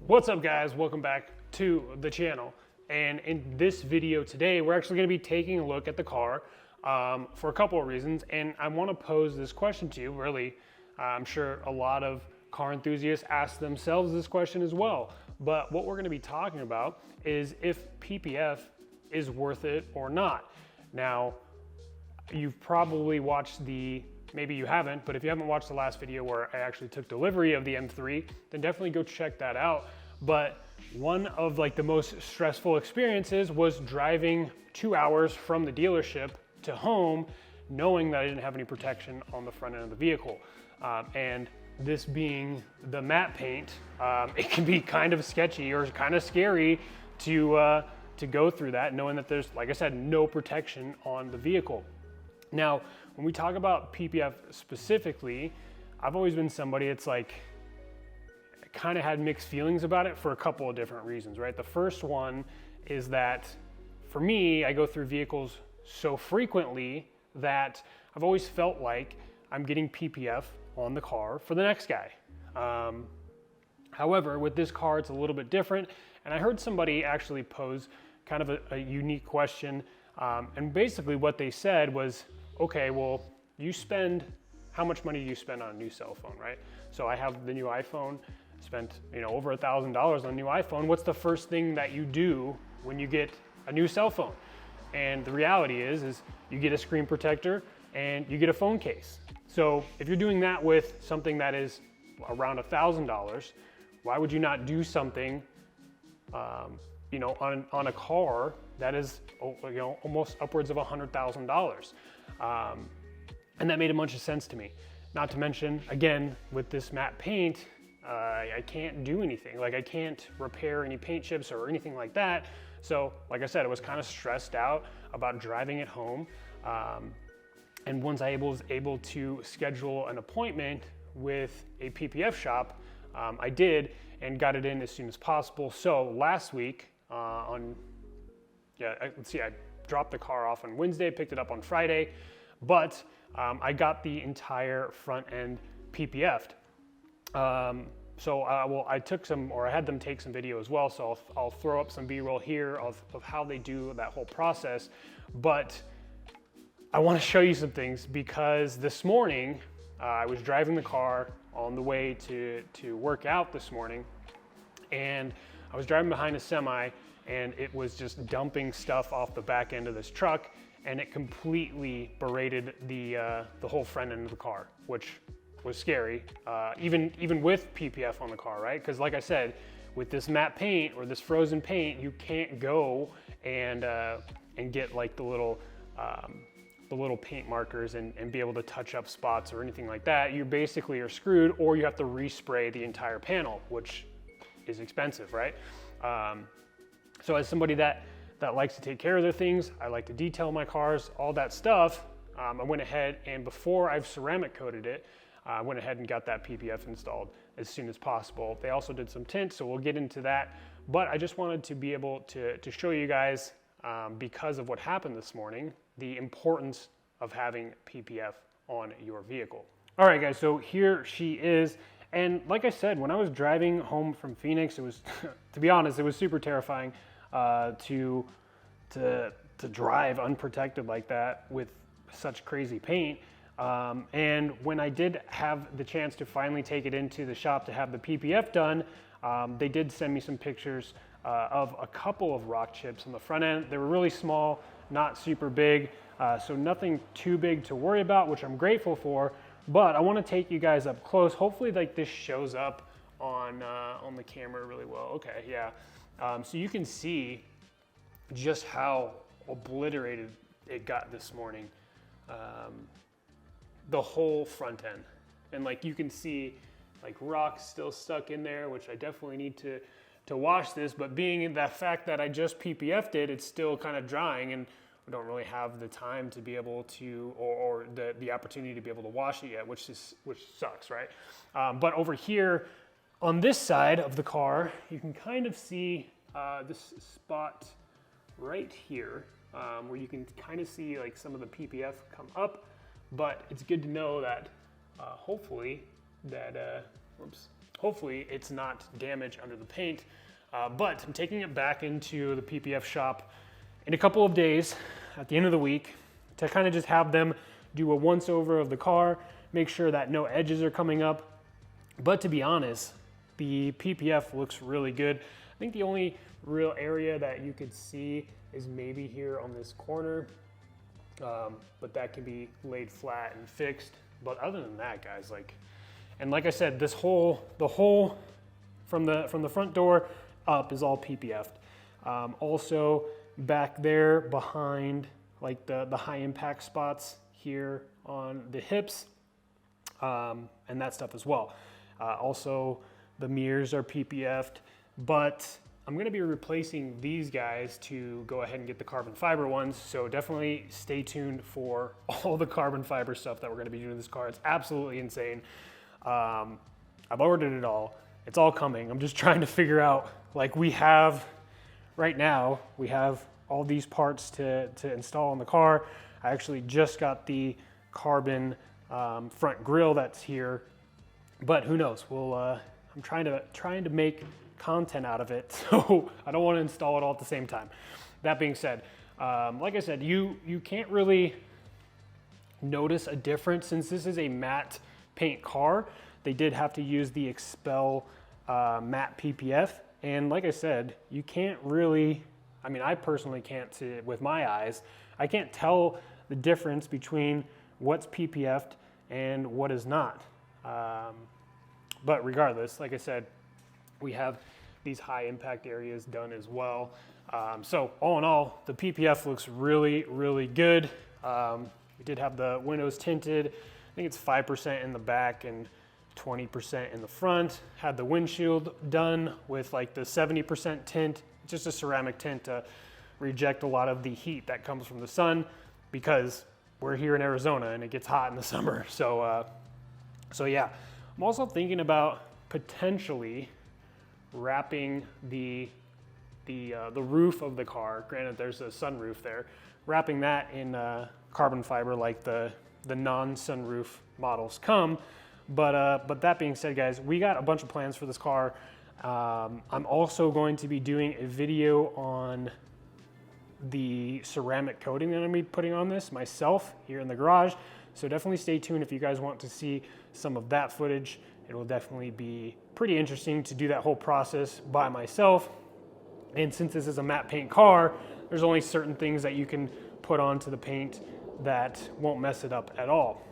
What's up guys, welcome back to the channel. And in this video today, we're actually gonna be taking a look at the car for a couple of reasons. And I wanna pose this question to you, really. I'm sure a lot of car enthusiasts ask themselves this question as well. But what we're gonna be talking about is if PPF is worth it or not. Now, you've probably watched maybe you haven't, but if you haven't watched the last video where I actually took delivery of the M3, then definitely go check that out. But one of the most stressful experiences was driving 2 hours from the dealership to home, knowing that I didn't have any protection on the front end of the vehicle. And this being the matte paint, it can be kind of sketchy or kind of scary to go through that, knowing that there's, like I said, no protection on the vehicle. Now, when we talk about PPF specifically, I've always been somebody that's kind of had mixed feelings about it for a couple of different reasons, right? The first one is that for me, I go through vehicles so frequently that I've always felt like I'm getting PPF on the car for the next guy. However, with this car, it's a little bit different. And I heard somebody actually pose kind of a unique question. And basically what they said was, okay, well, how much money do you spend on a new cell phone, right? So I have the new iPhone, spent over $1,000 on a new iPhone. What's the first thing that you do when you get a new cell phone? And the reality is you get a screen protector and you get a phone case. So if you're doing that with something that is around $1,000, why would you not do something on a car that is almost upwards of $100,000? And that made a bunch of sense to me. Not to mention, again, with this matte paint, I can't do anything. I can't repair any paint chips or anything like that. So like I said, I was kind of stressed out about driving it home. And once I was able to schedule an appointment with a PPF shop, I did and got it in as soon as possible. So last week I dropped the car off on Wednesday, picked it up on Friday, but I got the entire front end PPF'd. So I had them take some video as well, so I'll throw up some B-roll here of how they do that whole process. But I want to show you some things because this morning I was driving the car on the way to work out this morning, and I was driving behind a semi and it was just dumping stuff off the back end of this truck, and it completely berated the whole front end of the car, which was scary, even with PPF on the car, right? Because like I said, with this matte paint or this frozen paint, you can't go and get the little paint markers and be able to touch up spots or anything like that. You basically are screwed, or you have to respray the entire panel, which is expensive, right? So as somebody that likes to take care of their things, I like to detail my cars, all that stuff, I went ahead and before I've ceramic coated it, I went ahead and got that PPF installed as soon as possible. They also did some tint, so we'll get into that. But I just wanted to be able to show you guys, because of what happened this morning, the importance of having PPF on your vehicle. All right guys, so here she is. And like I said, when I was driving home from Phoenix, it was, to be honest, it was super terrifying to drive unprotected like that with such crazy paint. And when I did have the chance to finally take it into the shop to have the PPF done, they did send me some pictures of a couple of rock chips on the front end. They were really small, not super big, so nothing too big to worry about, which I'm grateful for. But I want to take you guys up close. Hopefully this shows up on the camera really well. Okay, yeah. So you can see just how obliterated it got this morning. The whole front end. And you can see rocks still stuck in there, which I definitely need to wash this, but being the fact that I just PPF'd it, it's still kind of drying, and we don't really have the time to be able to, or the opportunity to be able to wash it yet, which sucks, right? But over here on this side of the car, you can kind of see this spot right here, where you can kind of see some of the PPF come up. But it's good to know that hopefully that, hopefully it's not damage under the paint. But I'm taking it back into the PPF shop in a couple of days at the end of the week to kind of just have them do a once over of the car, make sure that no edges are coming up. But to be honest, the PPF looks really good. I think the only real area that you could see is maybe here on this corner, but that can be laid flat and fixed. But other than that, guys, like I said, the whole from the front door up is all PPF'd. Also back there behind like the high impact spots here on the hips, and that stuff as well. Also the mirrors are PPF'd, but I'm going to be replacing these guys to go ahead and get the carbon fiber ones. So definitely stay tuned for all the carbon fiber stuff that we're going to be doing in this car. It's absolutely insane. I've ordered it all. It's all coming. I'm just trying to figure out, like, right now, we have all these parts to install on the car. I actually just got the carbon front grille that's here, but who knows? I'm trying to make content out of it, so I don't want to install it all at the same time. That being said, like I said, you can't really notice a difference since this is a matte paint car. They did have to use the Expel matte PPF, and like I said, you can't really, I mean, I personally can't see it with my eyes. I can't tell the difference between what's PPF'd and what is not. But regardless, like I said, we have these high impact areas done as well. So all in all, the PPF looks really, really good. We did have the windows tinted. I think it's 5% in the back and 20% in the front. Had the windshield done with like the 70% tint, just a ceramic tint to reject a lot of the heat that comes from the sun, because we're here in Arizona and it gets hot in the summer. So yeah, I'm also thinking about potentially wrapping the roof of the car. Granted, there's a sunroof there. Wrapping that in carbon fiber like the non-sunroof models come. But that being said, guys, we got a bunch of plans for this car. I'm also going to be doing a video on the ceramic coating that I'm going to be putting on this myself here in the garage. So definitely stay tuned if you guys want to see some of that footage. It will definitely be pretty interesting to do that whole process by myself. And since this is a matte paint car, there's only certain things that you can put onto the paint that won't mess it up at all.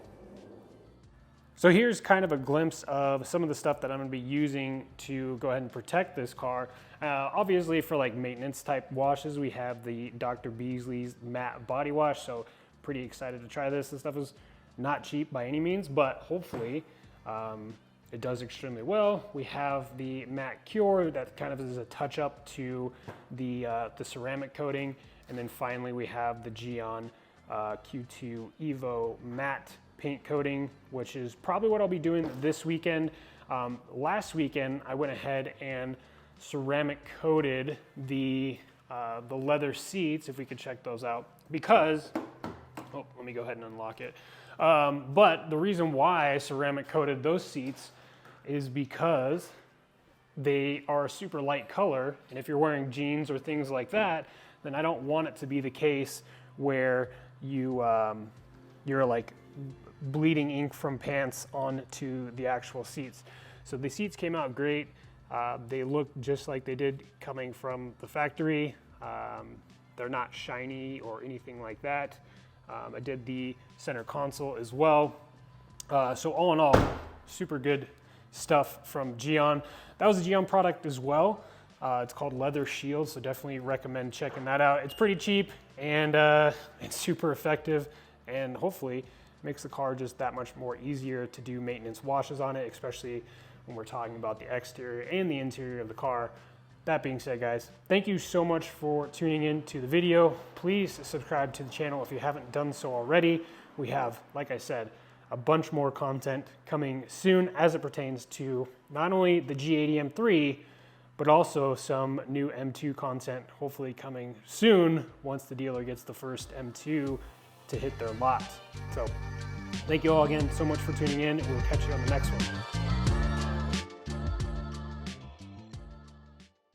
So here's kind of a glimpse of some of the stuff that I'm going to be using to go ahead and protect this car. Obviously for like maintenance type washes, we have the Dr. Beasley's matte body wash. So pretty excited to try this. This stuff is not cheap by any means, but hopefully it does extremely well. We have the matte cure that kind of is a touch up to the ceramic coating. And then finally we have the G80 Q2 Evo matte paint coating, which is probably what I'll be doing this weekend. Last weekend, I went ahead and ceramic coated the leather seats, if we could check those out, because, oh, let me go ahead and unlock it. But the reason why I ceramic coated those seats is because they are a super light color, and if you're wearing jeans or things like that, then I don't want it to be the case where you're like bleeding ink from pants onto the actual seats. So the seats came out great. They look just like they did coming from the factory. They're not shiny or anything like that. I did the center console as well. So all in all, super good stuff from G80. That was a G80 product as well. It's called Leather Shield, so definitely recommend checking that out. It's pretty cheap and it's super effective, and hopefully makes the car just that much more easier to do maintenance washes on it, especially when we're talking about the exterior and the interior of the car. That being said, guys, thank you so much for tuning in to the video. Please subscribe to the channel if you haven't done so already. We have, like I said, a bunch more content coming soon as it pertains to not only the G80 M3, but also some new M2 content hopefully coming soon once the dealer gets the first M2 to hit their lot. So thank you all again so much for tuning in. We'll catch you on the next one.